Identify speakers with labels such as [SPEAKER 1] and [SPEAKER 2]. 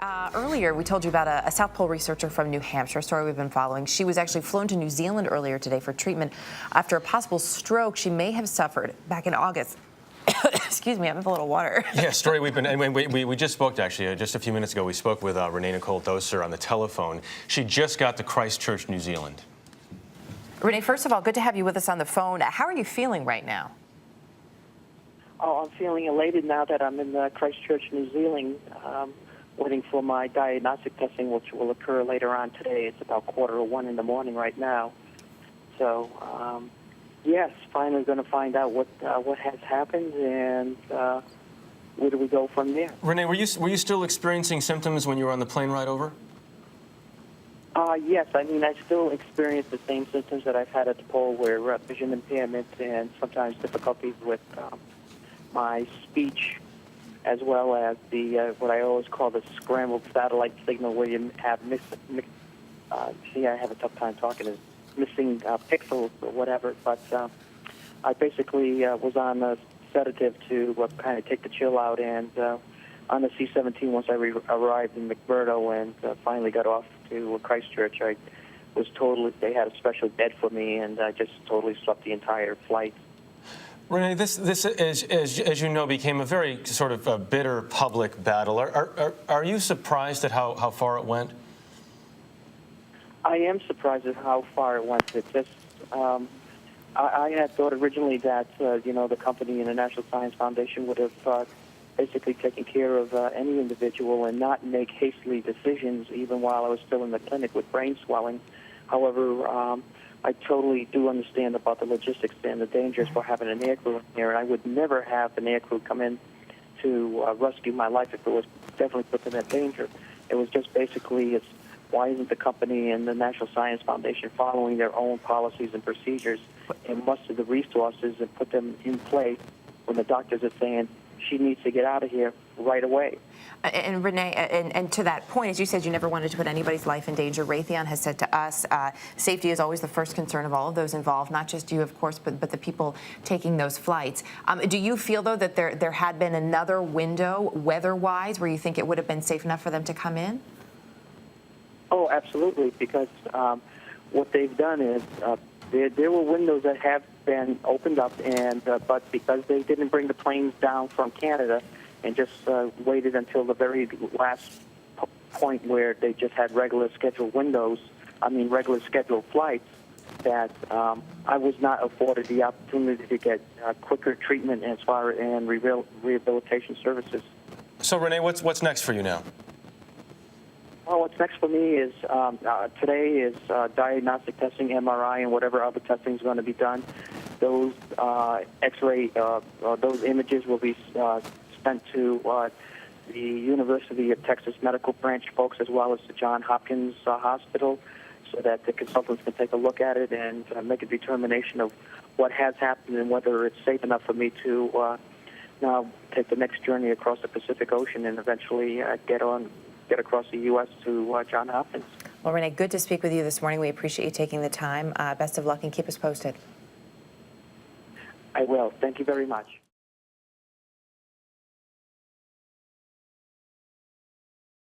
[SPEAKER 1] Earlier, we told you about a South Pole researcher from New Hampshire, a story we've been following. She was actually flown to New Zealand earlier today for treatment after a possible stroke she may have suffered back in August. Excuse me, I have a little water.
[SPEAKER 2] Yeah, story we've been, and we just spoke actually, just a few minutes ago, we spoke with Renee-Nicole Douceur on the telephone. She just got to Christchurch, New Zealand.
[SPEAKER 1] Renee, first of all, good to have you with us on the phone. How are you feeling right now?
[SPEAKER 3] Oh, I'm feeling elated now that I'm in Christchurch, New Zealand, waiting for my diagnostic testing, which will occur later on today. It's about 1:15 in the morning right now. So, yes, finally going to find out what has happened and where do we go from there.
[SPEAKER 2] Renee, were you still experiencing symptoms when you were on the plane ride over?
[SPEAKER 3] Yes, I mean, I still experience the same symptoms that I've had at the pole, where vision impairment and sometimes difficulties with my speech, as well as the what I always call the scrambled satellite signal, where you have I have a tough time talking, is missing pixels or whatever. But I basically was on a sedative to kind of take the chill out, and on the C-17 once I arrived in McMurdo and finally got off to Christchurch, I was totally, they had a special bed for me, and I just totally slept the entire flight.
[SPEAKER 2] Renee, this as you know, became a very sort of a bitter public battle. Are you surprised at how far it went?
[SPEAKER 3] I am surprised at how far it went. It just, I had thought originally that, the company and the National Science Foundation would have basically taken care of any individual and not make hastily decisions, even while I was still in the clinic with brain swelling. However, I totally do understand about the logistics and the dangers for having an air crew in here, and I would never have an air crew come in to rescue my life if it was definitely put them in danger. It was just basically, why isn't the company and the National Science Foundation following their own policies and procedures and muster the resources and put them in place when the doctors are saying she needs to get out of here right away.
[SPEAKER 1] And Renee, and to that point, as you said, you never wanted to put anybody's life in danger. Raytheon has said to us, safety is always the first concern of all of those involved, not just you, of course, but the people taking those flights. Do you feel, though, that there had been another window, weather-wise, where you think it would have been safe enough for them to come in?
[SPEAKER 3] Oh, absolutely, because what they've done is there were windows that have been opened up, and but because they didn't bring the planes down from Canada and just waited until the very last point where they just had regular scheduled flights, that I was not afforded the opportunity to get quicker treatment as far as rehabilitation services.
[SPEAKER 2] So, Renee, what's next for you now?
[SPEAKER 3] Well, what's next for me is today is diagnostic testing, MRI, and whatever other testing is going to be done. Those X-ray, those images will be sent to the University of Texas Medical Branch folks, as well as the Johns Hopkins Hospital, so that the consultants can take a look at it and make a determination of what has happened and whether it's safe enough for me to now take the next journey across the Pacific Ocean and eventually get across the U.S. to Johns Hopkins.
[SPEAKER 1] Well, Renee, good to speak with you this morning. We appreciate you taking the time. Best of luck and keep us posted.
[SPEAKER 3] I will. Thank you very much.